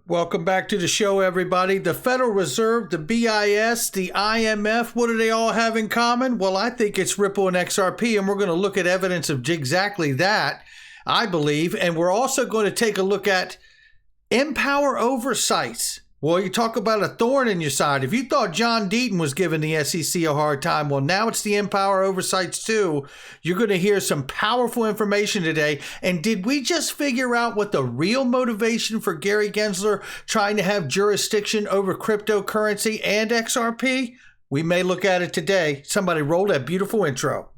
Welcome back to the show, everybody. The Federal Reserve, the BIS, the IMF, what do they all have in common? Well, I think it's Ripple and XRP, and we're going to look at evidence of exactly that, I believe. And we're also going to take a look at Empower oversights. Well, you talk about a thorn in your side. If you thought John Deaton was giving the SEC a hard time, well, now it's the Empower oversights too. You're going to hear some powerful information today. And did we just figure out what the real motivation for Gary Gensler trying to have jurisdiction over cryptocurrency and XRP? We may look at it today. Somebody roll that beautiful intro.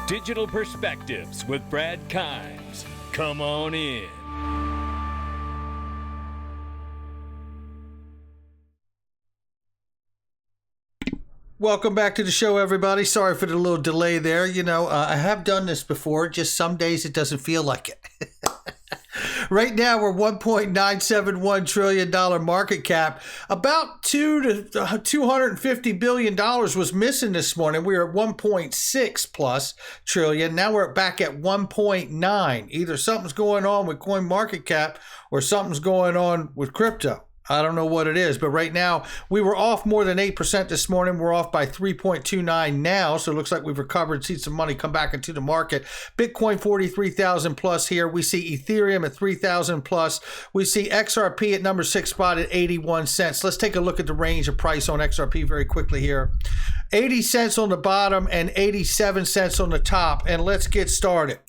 Digital Perspectives with Brad Kimes. Come on in. Welcome back to the show, everybody. Sorry for the little delay there. I have done this before. Just some days it doesn't feel like it. Right now, we're $1.971 trillion market cap. About $250 billion was missing this morning. We were at 1.6 plus trillion. Now we're back at 1.9. Either something's going on with coin market cap or something's going on with crypto. I don't know what it is, but right now we were off more than 8% this morning. We're off by 3.29 now, so it looks like we've recovered, seen some money come back into the market. Bitcoin 43,000 plus here. We see Ethereum at 3,000 plus. We see XRP at number 6 spot at 81 cents. Let's take a look at the range of price on XRP very quickly here. 80 cents on the bottom and 87 cents on the top, and let's get started.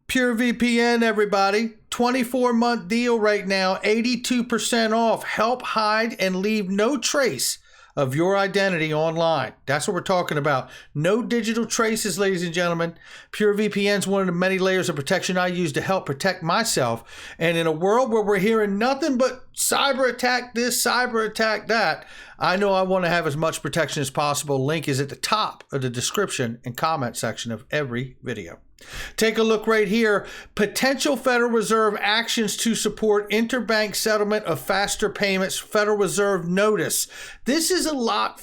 Pure VPN, everybody. 24-month deal right now, 82% off. Help hide and leave no trace of your identity online. That's what we're talking about. No digital traces, ladies and gentlemen. Pure VPN is one of the many layers of protection I use to help protect myself. And in a world where we're hearing nothing but cyber attack this, cyber attack that, I know I want to have as much protection as possible. Link is at the top of the description and comment section of every video. Take a look right here. Potential Federal Reserve actions to support interbank settlement of faster payments. Federal Reserve notice. This is a lot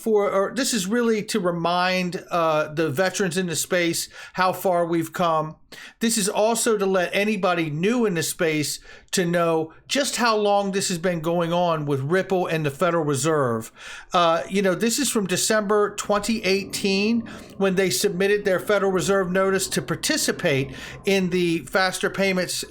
this is really to remind the veterans in the space how far we've come. This is also to let anybody new in the space to know just how long this has been going on with Ripple and the Federal Reserve. This is from December 2018 when they submitted their Federal Reserve notice to participate in the Faster Payments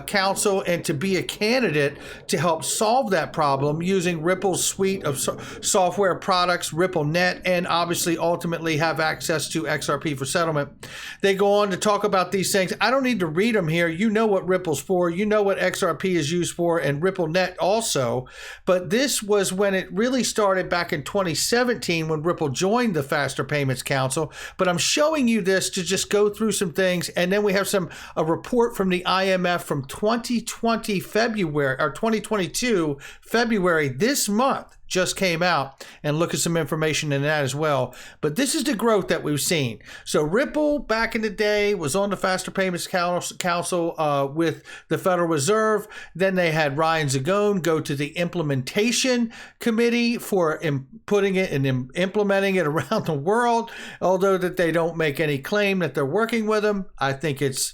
Council and to be a candidate to help solve that problem using Ripple's suite of software products, RippleNet, and obviously ultimately have access to XRP for settlement. They go on to talk about these things. I don't need to read them here. You know what Ripple's for. You know what XRP is used for, and RippleNet also. But this was when it really started back in 2017 when Ripple joined the Faster Payments Council. But I'm showing you this to just go through some things, and then we have a report from the IMF from 2020 February or 2022 February this month. Just came out, and look at some information in that as well. But this is the growth that we've seen. So Ripple back in the day was on the Faster Payments Council with the Federal Reserve. Then they had Ryan Zagone go to the implementation committee for putting it and implementing it around the world. Although that they don't make any claim that they're working with them, I think it's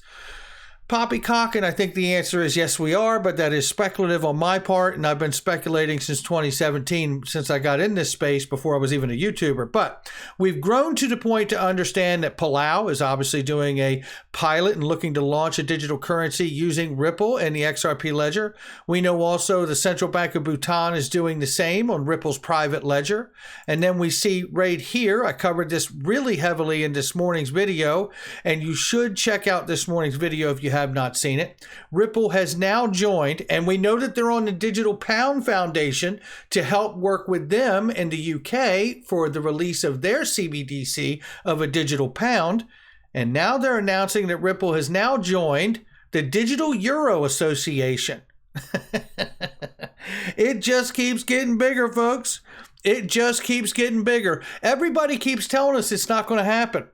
poppycock, and I think the answer is yes, we are, but that is speculative on my part, and I've been speculating since 2017, since I got in this space before I was even a YouTuber. But we've grown to the point to understand that Palau is obviously doing a pilot and looking to launch a digital currency using Ripple and the XRP ledger. We know also the Central Bank of Bhutan is doing the same on Ripple's private ledger. And then we see right here, I covered this really heavily in this morning's video, and you should check out this morning's video if you have not seen it. Ripple has now joined, and we know that they're on the Digital Pound Foundation to help work with them in the UK for the release of their CBDC of a digital pound. And now they're announcing that Ripple has now joined the Digital Euro Association. It just keeps getting bigger, folks. It just keeps getting bigger. Everybody keeps telling us it's not going to happen.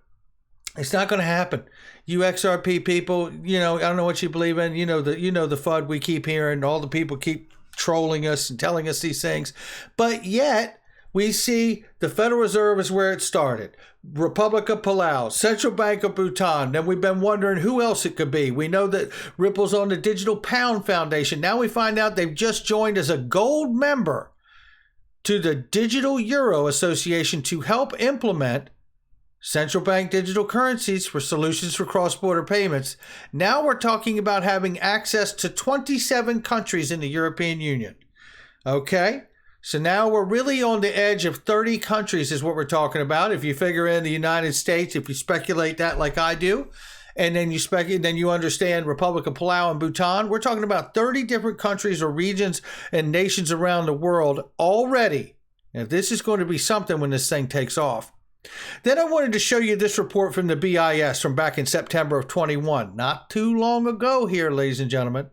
It's not going to happen. You XRP people, I don't know what you believe in. The FUD we keep hearing. All the people keep trolling us and telling us these things. But yet, We see the Federal Reserve is where it started. Republic of Palau, Central Bank of Bhutan. Then we've been wondering who else it could be. We know that Ripple's on the Digital Pound Foundation. Now we find out they've just joined as a gold member to the Digital Euro Association to help implement central bank digital currencies for solutions for cross-border payments. Now we're talking about having access to 27 countries in the European Union. Okay? So now we're really on the edge of 30 countries is what we're talking about. If you figure in the United States, if you speculate that like I do, and then you understand Republic of Palau and Bhutan, we're talking about 30 different countries or regions and nations around the world already. And this is going to be something when this thing takes off. Then I wanted to show you this report from the BIS from back in September of 21. Not too long ago here, ladies and gentlemen.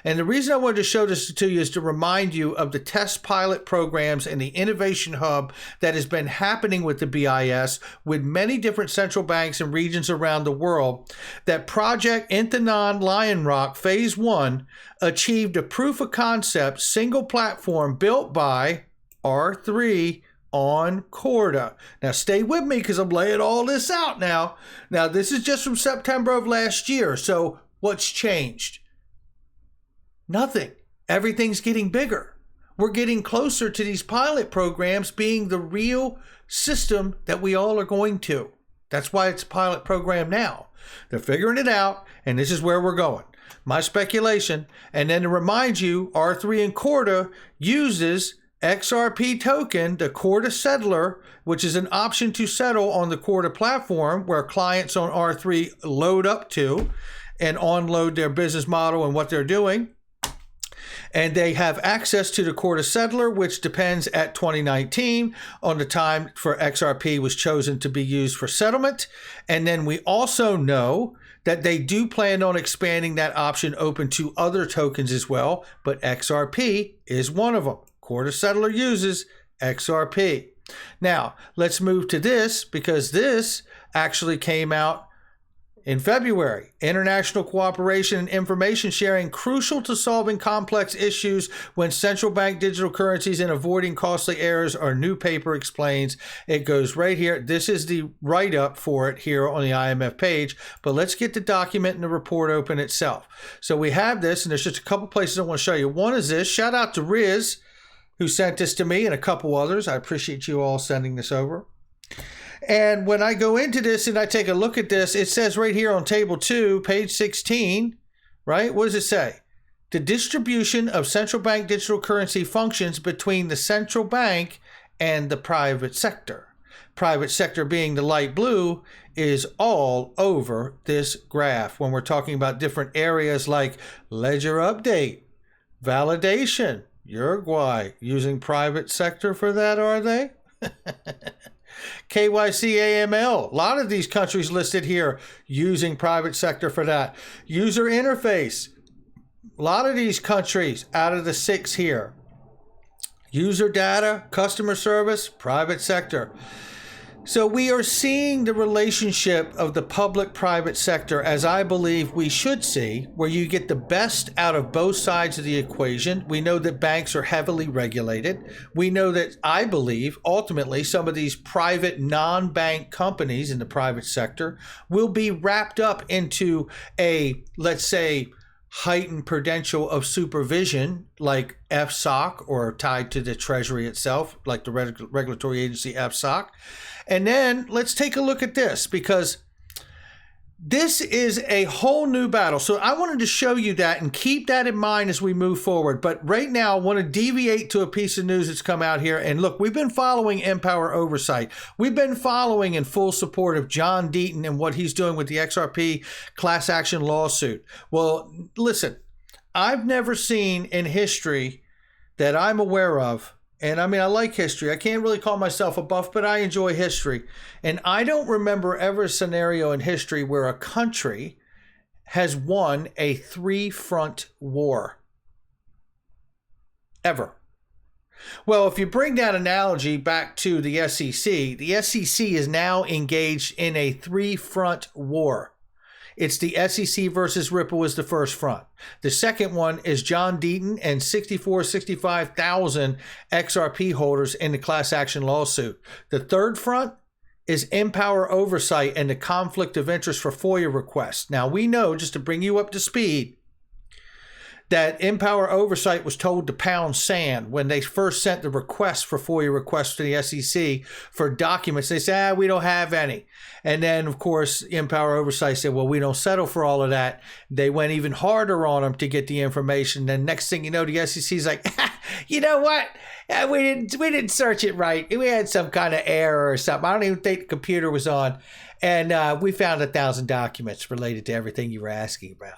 And the reason I wanted to show this to you is to remind you of the test pilot programs and the innovation hub that has been happening with the BIS with many different central banks and regions around the world. That Project Intanon Lion Rock Phase 1 achieved a proof of concept single platform built by R3 on Corda. Now stay with me because I'm laying all this out now. Now this is just from September of last year. So what's changed? Nothing. Everything's getting bigger. We're getting closer to these pilot programs being the real system that we all are going to. That's why it's a pilot program now. They're figuring it out, and this is where we're going. My speculation, and then to remind you, R3 and Corda uses XRP token, the Corda settler, which is an option to settle on the Corda platform where clients on R3 load up to and unload their business model and what they're doing. And they have access to the Corda settler, which depends at 2019 on the time for XRP was chosen to be used for settlement. And then we also know that they do plan on expanding that option open to other tokens as well. But XRP is one of them. Corda settler uses XRP. Now, let's move to this because this actually came out in February. International cooperation and information sharing crucial to solving complex issues when central bank digital currencies and avoiding costly errors, our new paper explains. It goes right here. This is the write-up for it here on the IMF page, but let's get the document and the report open itself. So we have this, and there's just a couple places I want to show you. One is this. Shout out to Riz, who sent this to me, and a couple others. I appreciate you all sending this over. And when I go into this and I take a look at this, it says right here on table 2, page 16, right? What does it say? The distribution of central bank digital currency functions between the central bank and the private sector. Private sector being the light blue is all over this graph when we're talking about different areas like ledger update, validation. Uruguay using private sector for that, are they? KYC AML. A lot of these countries listed here using private sector for that. User interface. A lot of these countries out of the 6 here. User data, customer service, private sector. So we are seeing the relationship of the public-private sector as I believe we should see, where you get the best out of both sides of the equation. We know that banks are heavily regulated. We know that, I believe, ultimately, some of these private non-bank companies in the private sector will be wrapped up into a, let's say, heightened prudential of supervision like FSOC or tied to the Treasury itself, like the regulatory agency FSOC. And then let's take a look at this because this is a whole new battle. So I wanted to show you that and keep that in mind as we move forward. But right now I want to deviate to a piece of news that's come out here. And look, we've been following Empower Oversight. We've been following in full support of John Deaton and what he's doing with the XRP class action lawsuit. Well, listen, I've never seen in history that I'm aware of, and I mean, I like history. I can't really call myself a buff, but I enjoy history. And I don't remember ever a scenario in history where a country has won a 3-front war. Ever. Well, if you bring that analogy back to the SEC is now engaged in a 3-front war. it's the SEC versus Ripple is the first front. The second one is John Deaton and 65,000 XRP holders in the class action lawsuit. The third front is Empower Oversight and the conflict of interest for FOIA requests. Now, we know, just to bring you up to speed, that Empower Oversight was told to pound sand when they first sent the request for FOIA requests to the SEC for documents. They said, we don't have any. And then, of course, Empower Oversight said, well, we don't settle for all of that. They went even harder on them to get the information. Then next thing you know, the SEC's like, you know what? We didn't search it right. We had some kind of error or something. I don't even think the computer was on. And we found 1,000 documents related to everything you were asking about.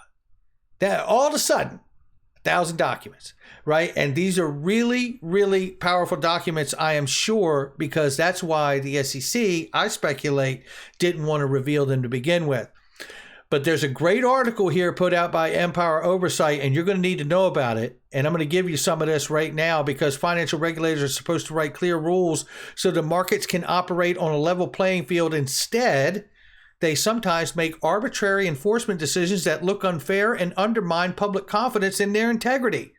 That all of a sudden, 1,000 documents, right? And these are really, really powerful documents, I am sure, because that's why the SEC, I speculate, didn't want to reveal them to begin with. But there's a great article here put out by Empower Oversight, and you're going to need to know about it. And I'm going to give you some of this right now because financial regulators are supposed to write clear rules so the markets can operate on a level playing field. Instead, they sometimes make arbitrary enforcement decisions that look unfair and undermine public confidence in their integrity.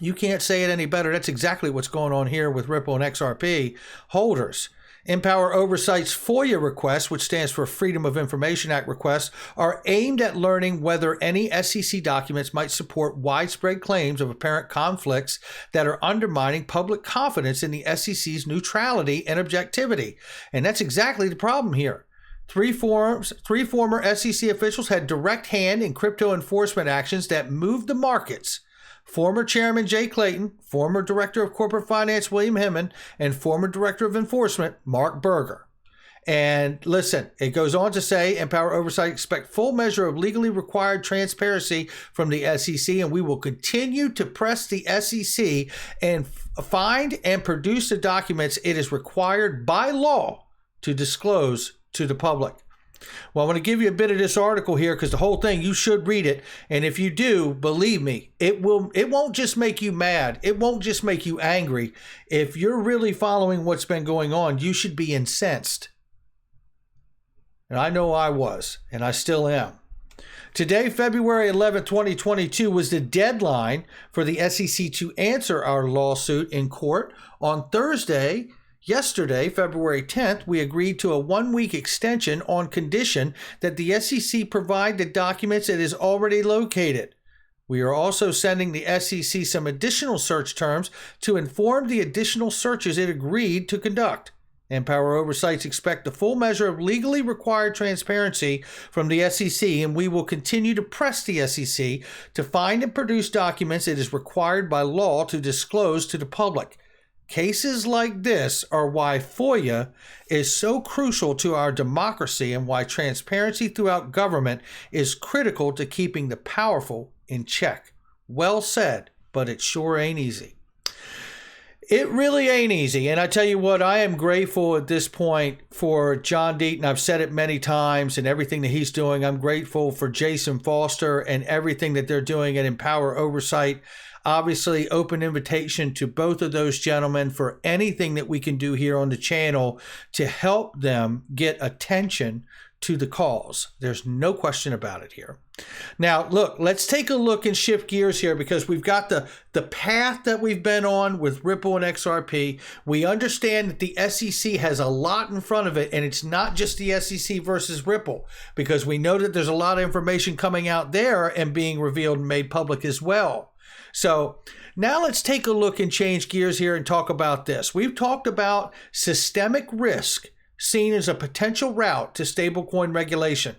You can't say it any better. That's exactly what's going on here with Ripple and XRP holders. Empower Oversight's FOIA requests, which stands for Freedom of Information Act requests, are aimed at learning whether any SEC documents might support widespread claims of apparent conflicts that are undermining public confidence in the SEC's neutrality and objectivity. And that's exactly the problem here. Three former SEC officials had direct hand in crypto enforcement actions that moved the markets. Former Chairman Jay Clayton, former Director of Corporate Finance William Hemon, and former Director of Enforcement Mark Berger. And listen, it goes on to say, Empower Oversight expect full measure of legally required transparency from the SEC, and we will continue to press the SEC and find and produce the documents it is required by law to disclose to the public. Well, I want to give you a bit of this article here because the whole thing, you should read it. And if you do, believe me, it won't just make you mad. It won't just make you angry. If you're really following what's been going on, you should be incensed. And I know I was, and I still am. Today, February 11, 2022, was the deadline for the SEC to answer our lawsuit in court. On Thursday, yesterday, February 10th, we agreed to a 1-week extension on condition that the SEC provide the documents it is already located. We are also sending the SEC some additional search terms to inform the additional searches it agreed to conduct. Empower Oversights expect the full measure of legally required transparency from the SEC, and we will continue to press the SEC to find and produce documents it is required by law to disclose to the public. Cases like this are why FOIA is so crucial to our democracy and why transparency throughout government is critical to keeping the powerful in check. Well said, but it sure ain't easy. It really ain't easy. And I tell you what, I am grateful at this point for John Deaton. I've said it many times and everything that he's doing. I'm grateful for Jason Foster and everything that they're doing at Empower Oversight. Obviously, open invitation to both of those gentlemen for anything that we can do here on the channel to help them get attention to the cause. There's no question about it here. Now, look, let's take a look and shift gears here because we've got the path that we've been on with Ripple and XRP. We understand that the SEC has a lot in front of it, and it's not just the SEC versus Ripple because we know that there's a lot of information coming out there and being revealed and made public as well. So now let's take a look and change gears here and talk about this. We've talked about systemic risk seen as a potential route to stablecoin regulation.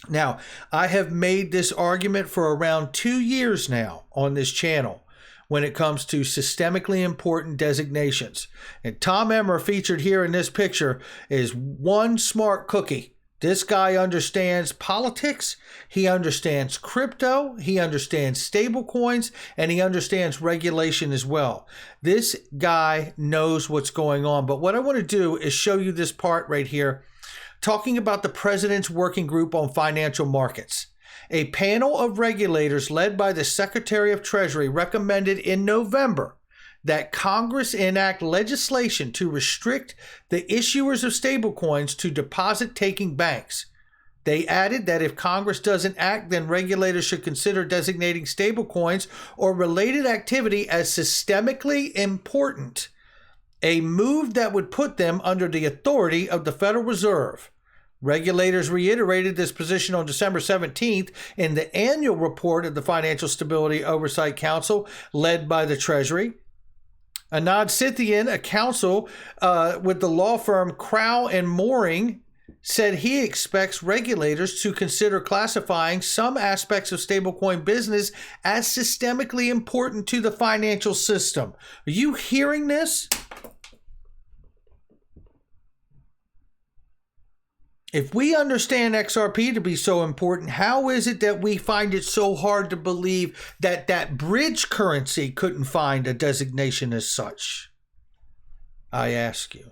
Now, I have made this argument for around 2 years now on this channel when it comes to systemically important designations. And Tom Emmer, featured here in this picture, is one smart cookie. This guy understands politics, he understands crypto, he understands stablecoins, and he understands regulation as well. This guy knows what's going on. But what I want to do is show you this part right here, talking about the President's Working Group on Financial Markets. A panel of regulators led by the Secretary of Treasury recommended in November that Congress enact legislation to restrict the issuers of stablecoins to deposit-taking banks. They added that if Congress doesn't act, then regulators should consider designating stablecoins or related activity as systemically important, a move that would put them under the authority of the Federal Reserve. Regulators reiterated this position on December 17th in the annual report of the Financial Stability Oversight Council, led by the Treasury. Anand Sithian, a counsel with the law firm Crow and Mooring, said he expects regulators to consider classifying some aspects of stablecoin business as systemically important to the financial system. Are you hearing this? If we understand XRP to be so important, how is it that we find it so hard to believe that that bridge currency couldn't find a designation as such? I ask you.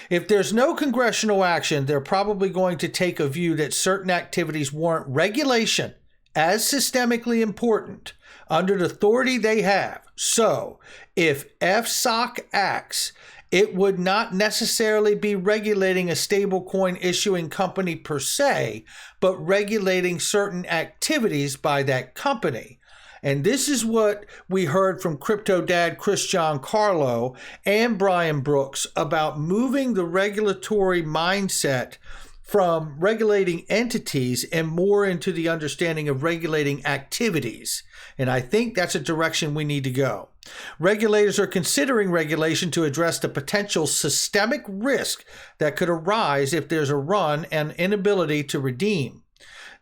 If there's no congressional action, they're probably going to take a view that certain activities warrant regulation as systemically important under the authority they have. So, if FSOC acts, it would not necessarily be regulating a stablecoin issuing company per se, but regulating certain activities by that company. And this is what we heard from crypto dad Chris Giancarlo and Brian Brooks about moving the regulatory mindset from regulating entities and more into the understanding of regulating activities. And I think that's a direction we need to go. Regulators are considering regulation to address the potential systemic risk that could arise if there's a run and inability to redeem.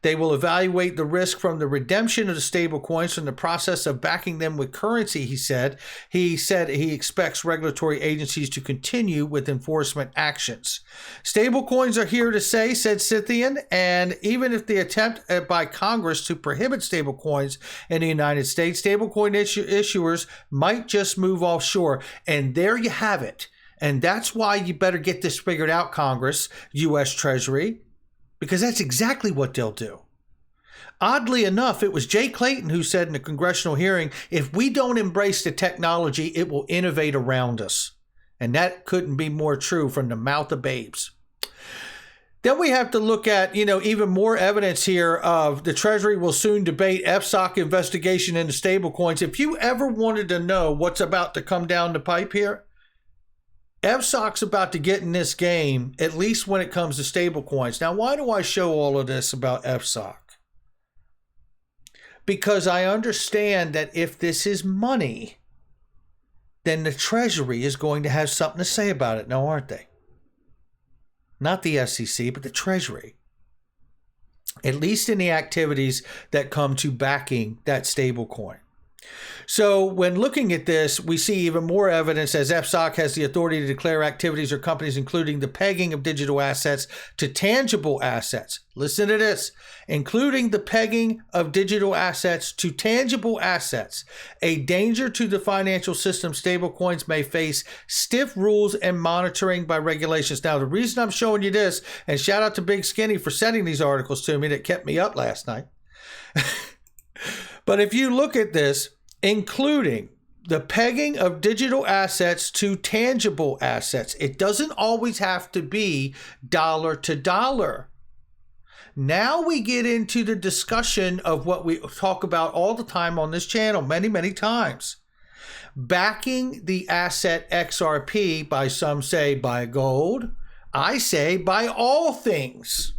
They will evaluate the risk from the redemption of the stablecoins from the process of backing them with currency, he said. He said he expects regulatory agencies to continue with enforcement actions. Stablecoins are here to stay, said Scythian, and even if the attempt by Congress to prohibit stablecoins in the United States, stablecoin issuers might just move offshore. And there you have it. And that's why you better get this figured out, Congress, U.S. Treasury. Because that's exactly what they'll do. Oddly enough, it was Jay Clayton who said in a congressional hearing, if we don't embrace the technology, it will innovate around us. And that couldn't be more true from the mouth of babes. Then we have to look at, even more evidence here of the Treasury will soon debate FSOC investigation into stablecoins. If you ever wanted to know what's about to come down the pipe here, FSOC's about to get in this game, at least when it comes to stablecoins. Now, why do I show all of this about FSOC? Because I understand that if this is money, then the Treasury is going to have something to say about it now, aren't they? Not the SEC, but the Treasury. At least in the activities that come to backing that stablecoin. So when looking at this, we see even more evidence as FSOC has the authority to declare activities or companies, including the pegging of digital assets to tangible assets. Listen to this, including the pegging of digital assets to tangible assets. A danger to the financial system, stablecoins may face stiff rules and monitoring by regulations. Now, the reason I'm showing you this, and shout out to Big Skinny for sending these articles to me that kept me up last night. But if you look at this, including the pegging of digital assets to tangible assets, it doesn't always have to be dollar to dollar. Now we get into the discussion of what we talk about all the time on this channel, many, many times. Backing the asset XRP, by some say by gold, I say by all things.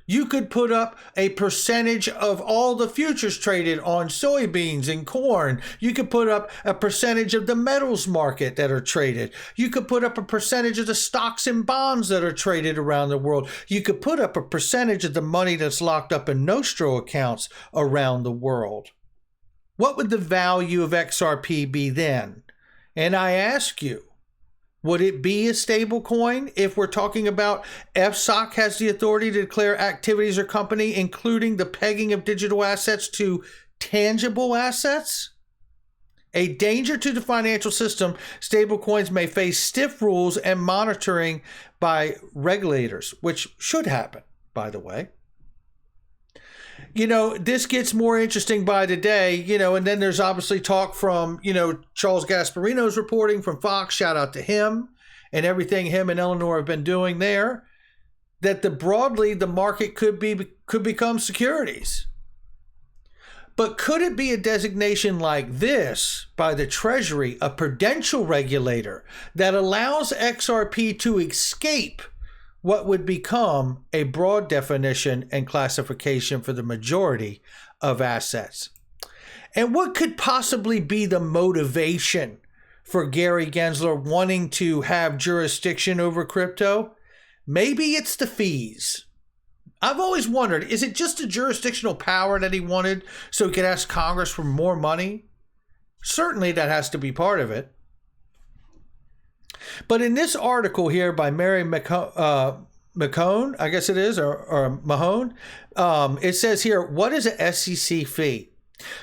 You could put up a percentage of all the futures traded on soybeans and corn. You could put up a percentage of the metals market that are traded. You could put up a percentage of the stocks and bonds that are traded around the world. You could put up a percentage of the money that's locked up in Nostro accounts around the world. What would the value of XRP be then? And I ask you, would it be a stable coin if we're talking about FSOC has the authority to declare activities or company, including the pegging of digital assets to tangible assets? A danger to the financial system, stablecoins may face stiff rules and monitoring by regulators, which should happen, by the way. This gets more interesting by the day, and then there's obviously talk from, Charles Gasparino's reporting from Fox. Shout out to him and everything him and Eleanor have been doing there. that broadly the market could become securities. But could it be a designation like this by the Treasury, a prudential regulator, that allows XRP to escape what would become a broad definition and classification for the majority of assets? And what could possibly be the motivation for Gary Gensler wanting to have jurisdiction over crypto? Maybe it's the fees. I've always wondered, is it just a jurisdictional power that he wanted so he could ask Congress for more money? Certainly that has to be part of it. But in this article here by Mary McCone, I guess it is, or Mahone, it says here, what is a SEC fee?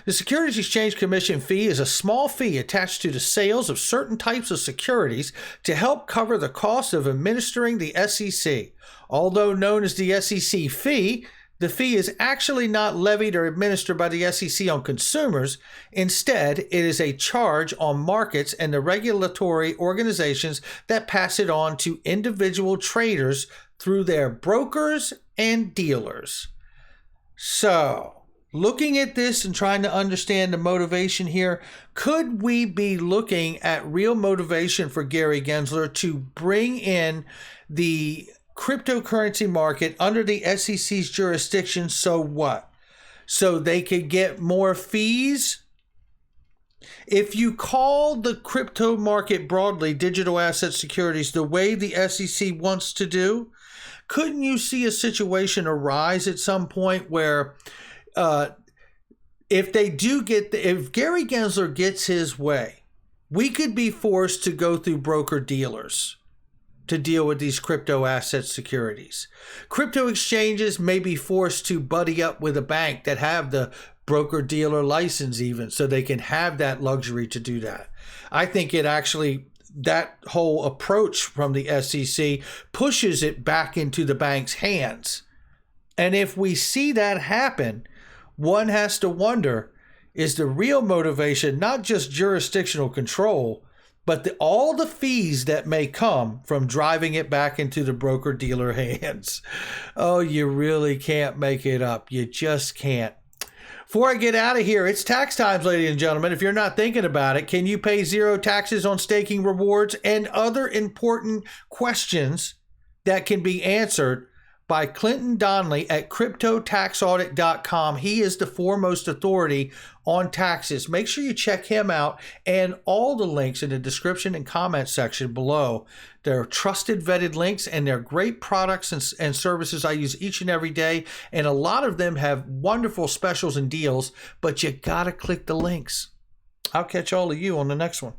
The Securities Exchange Commission fee is a small fee attached to the sales of certain types of securities to help cover the cost of administering the SEC. Although known as the SEC fee, the fee is actually not levied or administered by the SEC on consumers. Instead, it is a charge on markets and the regulatory organizations that pass it on to individual traders through their brokers and dealers. So, looking at this and trying to understand the motivation here, could we be looking at real motivation for Gary Gensler to bring in the cryptocurrency market under the SEC's jurisdiction? So what? So they could get more fees? If you call the crypto market broadly digital asset securities the way the SEC wants to do, couldn't you see a situation arise at some point where if Gary Gensler gets his way, we could be forced to go through broker dealers to deal with these crypto asset securities. Crypto exchanges may be forced to buddy up with a bank that have the broker dealer license even, so they can have that luxury to do that. I think that whole approach from the SEC pushes it back into the bank's hands. And if we see that happen, one has to wonder, is the real motivation not just jurisdictional control, but all the fees that may come from driving it back into the broker-dealer hands? Oh, you really can't make it up. You just can't. Before I get out of here, it's tax times, ladies and gentlemen. If you're not thinking about it, can you pay zero taxes on staking rewards and other important questions that can be answered by Clinton Donnelly at CryptoTaxAudit.com. He is the foremost authority on taxes. Make sure you check him out, and all the links in the description and comment section below. They're trusted, vetted links, and they're great products and services I use each and every day. And a lot of them have wonderful specials and deals, but you gotta click the links. I'll catch all of you on the next one.